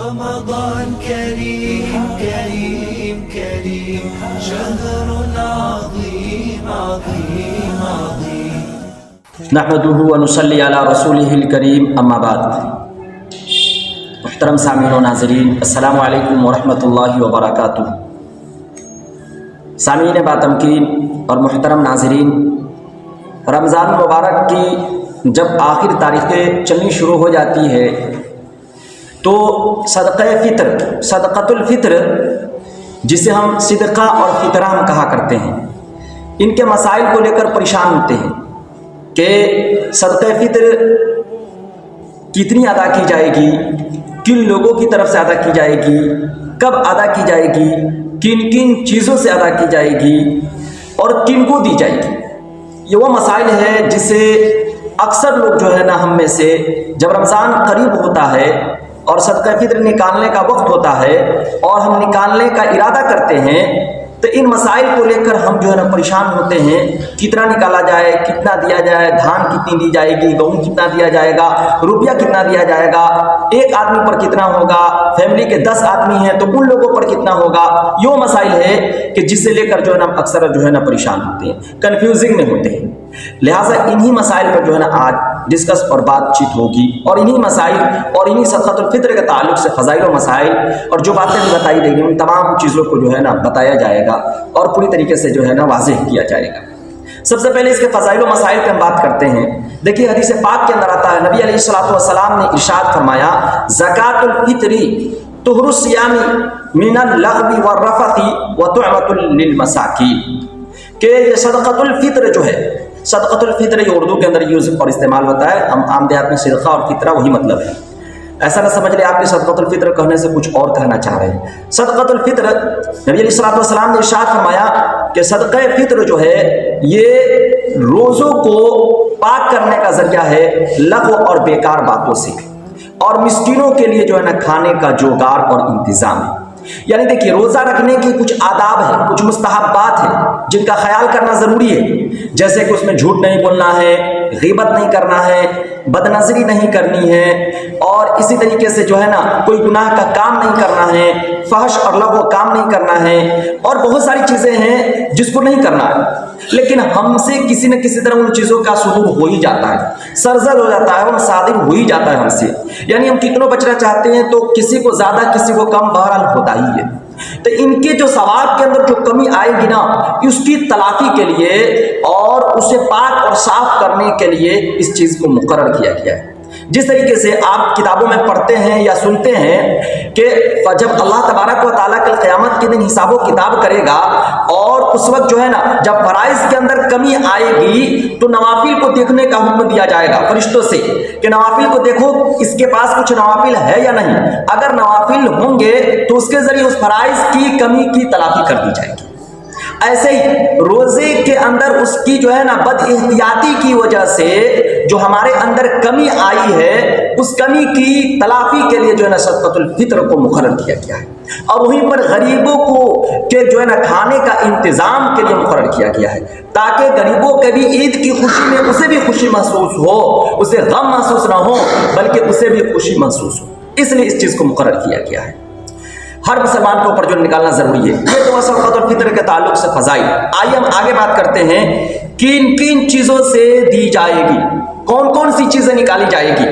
رمضان كريم كريم كريم شهر عظيم عظيم عظيم نحمده ونصلي على رسوله الكريم اما بعد محترم سامعین و ناظرین السلام علیکم ورحمۃ اللہ وبرکاتہ۔ سامعین باتمکین اور محترم ناظرین، رمضان مبارک کی جب آخر تاریخیں چلنی شروع ہو جاتی ہے تو صدقۃ الفطر جسے ہم صدقہ اور فطرہ ہم کہا کرتے ہیں، ان کے مسائل کو لے کر پریشان ہوتے ہیں کہ صدقہ فطر کتنی ادا کی جائے گی، کن لوگوں کی طرف سے ادا کی جائے گی، کب ادا کی جائے گی، کن کن چیزوں سے ادا کی جائے گی اور کن کو دی جائے گی۔ یہ وہ مسائل ہے جسے اکثر لوگ جو ہے نا ہم میں سے جب رمضان قریب ہوتا ہے اور صدقہ فطر نکالنے کا وقت ہوتا ہے اور ہم نکالنے کا ارادہ کرتے ہیں تو ان مسائل کو لے کر ہم جو ہے نا پریشان ہوتے ہیں، کتنا نکالا جائے، کتنا دیا جائے، دھان کتنی دی جائے گی، گہوں کتنا دیا جائے گا، روپیہ کتنا دیا جائے گا، ایک آدمی پر کتنا ہوگا، فیملی کے 10 آدمی ہیں تو ان لوگوں پر کتنا ہوگا۔ یہ مسائل ہے کہ جس سے لے کر جو ہے نا اکثر جو ہے نا پریشان ہوتے ہیں، کنفیوزنگ میں ہوتے ہیں۔ لہٰذا انہی مسائل پر جو ہے نا آج ڈسکس اور بات چیت ہوگی، اور انہی مسائل اور انہی صدقۃ الفطر کے تعلق سے فضائل و مسائل اور جو باتیں بھی بتائی گئی ان تمام چیزوں کو جو ہے نا بتایا جائے گا اور پوری طریقے سے جو ہے نا واضح کیا جائے گا۔ سب سے پہلے اس کے فضائل و مسائل پہ ہم بات کرتے ہیں۔ دیکھیے حدیث پاک کے اندر آتا ہے، نبی علیہ الصلوۃ والسلام نے ارشاد فرمایا، زکوٰۃ الفطر طہر الصیام من اللغو والرفث وطعمۃ للمساکین، کہ یہ صدقۃ الفطر جو ہے، صدقۃ الفطر یہ اردو کے اندر یوز اور استعمال ہوتا ہے، ہم عام دیہات میں صدقہ اور فطرہ وہی مطلب ہے، ایسا نہ سمجھ لیں آپ نے صدقۃ الفطر کہنے سے کچھ اور کہنا چاہ رہے ہیں۔ صدقۃ الفطر نبی علیہ الصلوۃ والسلام نے ارشاد فرمایا کہ صدقہ فطر جو ہے یہ روزوں کو پاک کرنے کا ذریعہ ہے لغو اور بیکار باتوں سے، اور مسکینوں کے لیے جو ہے نا کھانے کا جوگار اور انتظام ہے۔ یعنی دیکھیے روزہ رکھنے کی کچھ آداب ہیں، کچھ مستحبات ہیں جن کا خیال کرنا ضروری ہے، جیسے کہ اس میں جھوٹ نہیں بولنا ہے، غیبت نہیں کرنا ہے، بد نظری نہیں کرنی ہے، اور اسی طریقے سے جو ہے نا کوئی گناہ کا کام نہیں کرنا ہے، فحش اور لغو کام نہیں کرنا ہے، اور بہت ساری چیزیں ہیں جس کو نہیں کرنا ہے، لیکن ہم سے کسی نہ کسی طرح ان چیزوں کا صدور ہو ہی جاتا ہے، سرزد ہو جاتا ہے، وہ صادر ہو ہی جاتا ہے ہم سے، یعنی ہم کتنوں بچنا چاہتے ہیں تو کسی کو زیادہ کسی کو کم بہرحال ہوتا ہی ہے۔ تو ان کے جو ثواب کے اندر جو کمی آئے گی نا، اس کی تلافی کے لیے اور اسے پاک اور صاف کرنے کے لیے اس چیز کو مقرر کیا گیا ہے۔ جس طریقے سے آپ کتابوں میں پڑھتے ہیں یا سنتے ہیں کہ جب اللہ تبارک و تعالیٰ کے قیامت کے دن حساب و کتاب کرے گا اور اس وقت جو ہے نا جب فرائض کے اندر کمی آئے گی تو نوافل کو دیکھنے کا حکم دیا جائے گا فرشتوں سے کہ نوافل کو دیکھو، اس کے پاس کچھ نوافل ہے یا نہیں، اگر نوافل ہوں گے تو اس کے ذریعے اس فرائض کی کمی کی تلافی کر دی جائے گی۔ ایسے ہی روزے کے اندر اس کی جو ہے نا بد احتیاطی کی وجہ سے جو ہمارے اندر کمی آئی ہے، اس کمی کی تلافی کے لیے جو ہے نا صدقۃ الفطر کو مقرر کیا گیا ہے، اور وہیں پر غریبوں کو کے جو ہے نا کھانے کا انتظام کے لیے مقرر کیا گیا ہے، تاکہ غریبوں کے بھی عید کی خوشی میں اسے بھی خوشی محسوس ہو، اسے غم محسوس نہ ہو بلکہ اسے بھی خوشی محسوس ہو، اس لیے اس چیز کو مقرر کیا گیا ہے۔ ہر مسلمان کے اوپر جو نکالنا ضروری ہے۔ یہ تو صدقۃ الفطر کے تعلق سے فضائل۔ آئیے ہم آگے بات کرتے ہیں کن کن چیزوں سے دی جائے گی، کون کون سی چیزیں نکالی جائے گی،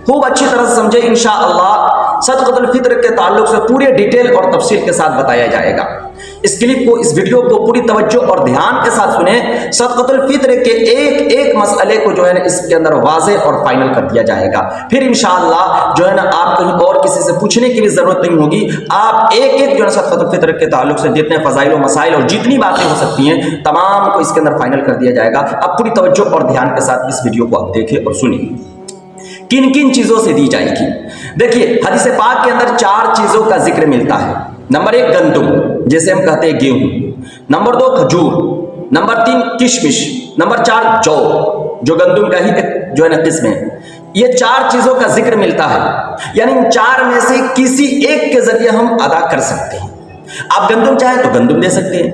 خوب اچھی طرح سے سمجھے انشاءاللہ۔ صدقۃ الفطر کے تعلق سے پورے ڈیٹیل اور تفصیل کے ساتھ بتایا جائے گا۔ اس کلپ کو، اس ویڈیو کو پوری توجہ اور دھیان کے ساتھ سنیں۔ صدقۃ الفطر کے ایک ایک مسئلے کو جو ہے نا اس کے اندر واضح اور فائنل کر دیا جائے گا، پھر انشاءاللہ جو ہے نا آپ کہیں اور کسی سے پوچھنے کی بھی ضرورت نہیں ہوگی، آپ ایک ایک جو ہے صدقۃ الفطر کے تعلق سے جتنے فضائل و مسائل اور جتنی باتیں ہو سکتی ہیں تمام کو اس کے اندر فائنل کر دیا جائے گا۔ اب پوری توجہ اور دھیان کے ساتھ اس ویڈیو کو آپ دیکھیں اور سنیں کن کن چیزوں سے دی جائے گی۔ دیکھیے حدیث پاک کے اندر 4 چیزوں کا ذکر ملتا ہے۔ نمبر 1 گندم جیسے ہم کہتے ہیں گیہوں، نمبر 2 کھجور، نمبر 3 کشمش، نمبر 4 جو گندم کا ہی جو ہے نا قسم ہے۔ یہ 4 چیزوں کا ذکر ملتا ہے، یعنی ان 4 میں سے کسی ایک کے ذریعے ہم ادا کر سکتے ہیں۔ آپ گندم چاہیں تو گندم دے سکتے ہیں،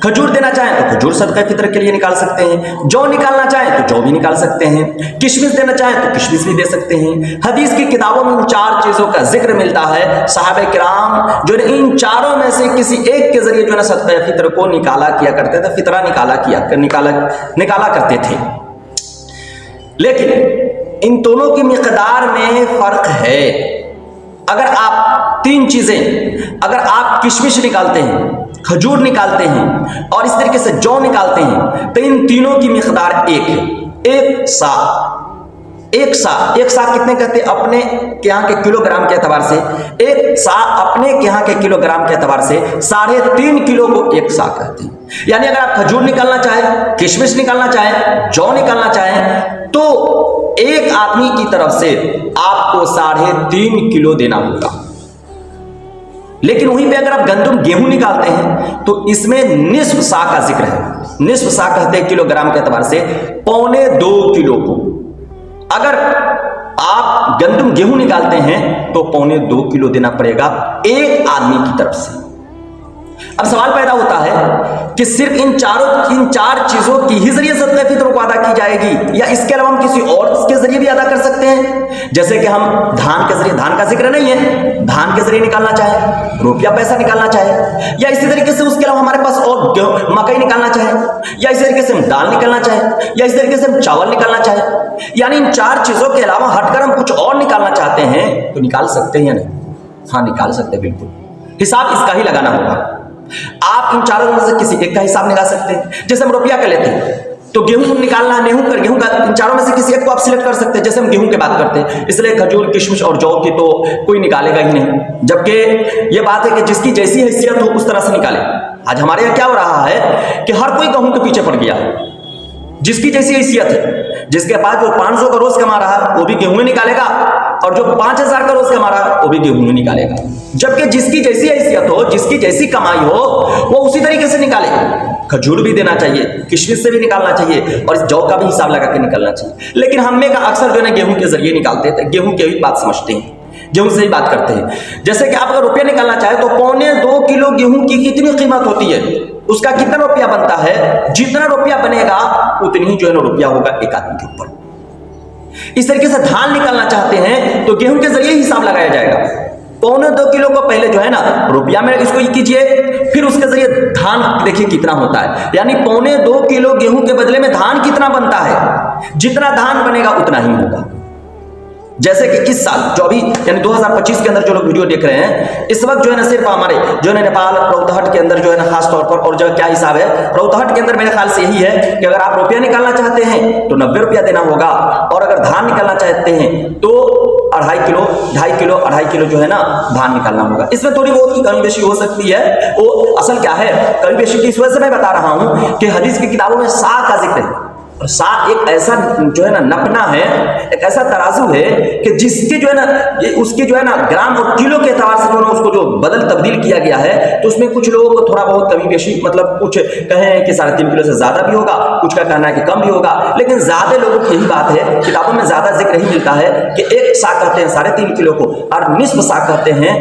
کھجور دینا چاہیں تو کھجور صدقہ فطر کے لیے نکال سکتے ہیں، جو نکالنا چاہیں تو جو بھی نکال سکتے ہیں، کشمش دینا چاہیں تو کشمش بھی دے سکتے ہیں۔ حدیث کی کتابوں میں ان 4 چیزوں کا ذکر ملتا ہے۔ صحابہ کرام جو ان چاروں میں سے کسی ایک کے ذریعے جو ہے صدقہ فطر کو نکالا کیا کرتے تھے، فطرہ نکالا کرتے تھے۔ لیکن ان دونوں کی مقدار میں فرق ہے۔ اگر آپ 3 چیزیں، اگر آپ کشمش نکالتے ہیں، کھجور نکالتے ہیں اور اس طریقے سے جو نکالتے ہیں تو ان تینوں کی مقدار ایک ہے، 1 سا۔ 1 سا کتنے کہتے ہیں؟ اپنے یہاں کے کلو گرام کے اعتبار سے 1 سا اپنے یہاں کے کلو گرام کے اعتبار سے 3.5 کلو کو 1 سا کہتے ہیں۔ یعنی اگر آپ کھجور نکالنا چاہیں، کشمش نکالنا چاہیں، جو نکالنا چاہیں تو ایک آدمی کی طرف سے آپ کو 3.5 کلو دینا ہوگا۔ لیکن وہیں پہ اگر آپ گندم گیہوں نکالتے ہیں تو اس میں نصف سا کا ذکر ہے۔ نصف سا کہتے ہیں کلو گرام کے اعتبار سے 1.25 کلو کو۔ اگر آپ گندم گیہوں نکالتے ہیں تو 1.25 کلو دینا پڑے گا ایک آدمی کی طرف سے۔ اب سوال پیدا ہوتا ہے کہ صرف ان 4 چیزوں کی ہی ذریعے صدقہ فطر کو ادا کی جائے گی یا اس کے علاوہ ہم کسی اور کے ذریعے بھی ادا کر سکتے ہیں؟ جیسے کہ ہم دھان کے ذریعے، دھان کا ذکر نہیں ہے، دھان کے ذریعے نکالنا چاہے، روپیہ پیسہ نکالنا چاہے، یا اسی طریقے سے اس کے علاوہ ہمارے پاس اور مکئی نکالنا چاہے، یا اسی طریقے سے ہم دال نکالنا چاہے، یا اسی طریقے سے ہم چاول نکالنا چاہے، یعنی ان 4 چیزوں کے علاوہ ہٹ کر ہم کچھ اور نکالنا چاہتے ہیں تو نکال سکتے ہیں یا نہیں؟ ہاں نکال سکتے ہیں، بالکل۔ حساب اس کا ہی لگانا ہوگا۔ آپ ان 4 میں سے کسی ایک کا حساب نکال سکتے ہیں۔ جیسے ہم روپیہ کا لیتے ہیں تو گیہوں نکالنا ہے، گیہوں کا ان 4 میں سے کسی ایک کو آپ سلیکٹ کر سکتے ہیں۔ جیسے ہم گیہوں کی بات کرتے ہیں، اس لیے کھجور، کشمش اور جو کی تو کوئی نکالے گا ہی نہیں، جبکہ یہ بات ہے کہ جس کی جیسی حیثیت ہو اس طرح سے نکالے۔ آج ہمارے یہاں کیا ہو رہا ہے کہ ہر کوئی گیہوں کے پیچھے پڑ گیا، جس کی جیسی حیثیت ہے۔ جس کے پاس جو 500 کا روز کما رہا ہے وہ بھی گیہوں میں نکالے گا، اور جو 5000 کا روز کما رہا ہے وہ بھی گیہوں میں نکالے گا، جبکہ جس کی جیسی حیثیت ہو، جس کی جیسی کمائی ہو وہ اسی طریقے سے نکالے۔ کھجور بھی دینا چاہیے، کشمش سے بھی نکالنا چاہیے، اور اس جو کا بھی حساب لگا کے نکالنا چاہیے۔ لیکن ہم میں کا اکثر جو ہے گیہوں کے ذریعے نکالتے تھے، گیہوں کی بات سمجھتے ہیں، گیہوں سے ہی بات کرتے ہیں۔ جیسے کہ آپ اگر روپیہ نکالنا چاہیں تو 1.25 کلو گیہوں کی کتنی قیمت ہوتی ہے، اس کا کتنا روپیہ بنتا ہے؟ جتنا روپیہ بنے گا اتنی ہی جو ہے روپیہ ہوگا ایک آدمی کے اوپر۔ اس طریقے سے دھان نکالنا چاہتے ہیں تو گیہوں کے ذریعے ہی حساب لگایا جائے گا۔ 1.25 کلو کو پہلے جو ہے نا روپیہ میں اس کو کیجئے، پھر اس کے ذریعے دھان دیکھیے کتنا ہوتا ہے، یعنی 1.25 کلو گیہوں کے بدلے میں دھان کتنا بنتا ہے، جتنا دھان بنے گا اتنا ہی ہوگا۔ جیسے کہ اس سال جو ابھی یعنی 2025 کے اندر جو لوگ ویڈیو دیکھ رہے ہیں، اس وقت جو ہے نا صرف ہمارے جو ہے نا نیپال روہتہٹ کے اندر جو ہے نا خاص طور پر، اور جو کیا حساب ہے روہتہٹ کے اندر میرے خیال سے یہی ہے کہ اگر آپ روپیہ نکالنا چاہتے ہیں تو 90 روپیہ دینا ہوگا، اور اگر دھان نکالنا چاہتے ہیں تو 2.5 کلو جو ہے نا دھان نکالنا ہوگا۔ اس میں تھوڑی بہت کی کمی بیشی ہو سکتی ہے، وہ اصل کیا ہے کمی بیشی کی اس وجہ سے میں بتا رہا ہوں کہ حدیث کی کتابوں میں سا کا ذکر ہے، اور سا ایک ایسا جو ہے نا نپنا ہے، ایک ایسا ترازو ہے کہ جس کے جو ہے نا اس کے جو ہے نا گرام اور کلو کے اعتبار سے جو ہے اس کو جو بدل تبدیل کیا گیا ہے، تو اس میں کچھ لوگوں کو تھوڑا بہت کمی بیشی مطلب کچھ کہیں کہ 3.5 کلو سے زیادہ بھی ہوگا، کچھ کا کہنا ہے کہ کم بھی ہوگا، لیکن زیادہ لوگوں کی یہی بات ہے، کتابوں میں زیادہ ذکر یہی ملتا ہے کہ 1 سا کہتے ہیں 3.5 کلو کو، اور نصف سا کہتے ہیں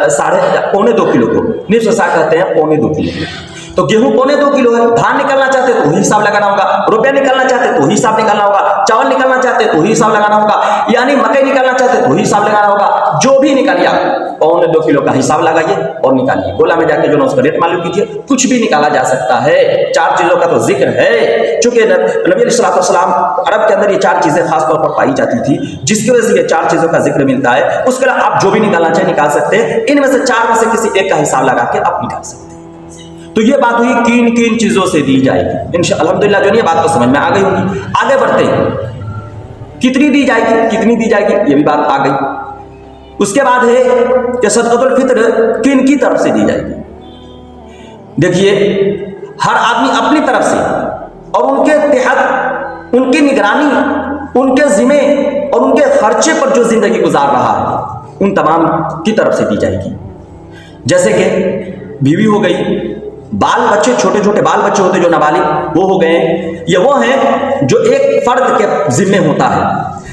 2.25 کلو کو، نصف سا کہتے ہیں 2.25 کلو کو۔ تو گیہوں 2.25 کلو ہے، دھان نکالنا چاہتے تو وہی حساب لگانا ہوگا، روپیہ نکالنا چاہتے تو وہی حساب نکالنا ہوگا، چاول نکالنا چاہتے تو وہی حساب لگانا ہوگا، یعنی مکئی نکالنا چاہتے تو وہی حساب لگانا ہوگا۔ جو بھی نکالیے آپ 2.25 کلو کا حساب لگائیے اور نکالیے، گولا میں جا کے جو نا اس کا ریٹ معلوم کیجیے، کچھ بھی نکالا جا سکتا ہے۔ 4 چیزوں کا تو ذکر ہے، چونکہ نبی علیہ الصلوۃ والسلام عرب کے اندر یہ 4 چیزیں خاص طور پر پائی جاتی تھی، جس کی وجہ سے یہ 4 چیزوں کا ذکر ملتا ہے۔ اس کے علاوہ آپ جو بھی نکالنا چاہیں نکال سکتے ہیں، ان میں سے 4 میں سے کسی ایک کا حساب لگا کے آپ نکال سکتے ہیں۔ تو یہ بات ہوئی کن چیزوں سے دی جائے گی، انشاءاللہ الحمدللہ جو نہیں یہ بات تو سمجھ میں آ گئی ہوگی۔ آگے بڑھتے ہیں، کتنی دی جائے گی یہ بھی بات آ گئی۔ اس کے بعد ہے کہ صدقۃ الفطر کن کی طرف سے دی جائے گی۔ دیکھیے ہر آدمی اپنی طرف سے اور ان کے تحت ان کی نگرانی، ان کے ذمے اور ان کے خرچے پر جو زندگی گزار رہا ہے ان تمام کی طرف سے دی جائے گی۔ جیسے کہ بیوی ہو گئی، بال بچے، چھوٹے چھوٹے بال بچے ہوتے جو نابالغ وہ ہو گئے، یہ وہ ہیں جو ایک فرد کے ذمے ہوتا ہے۔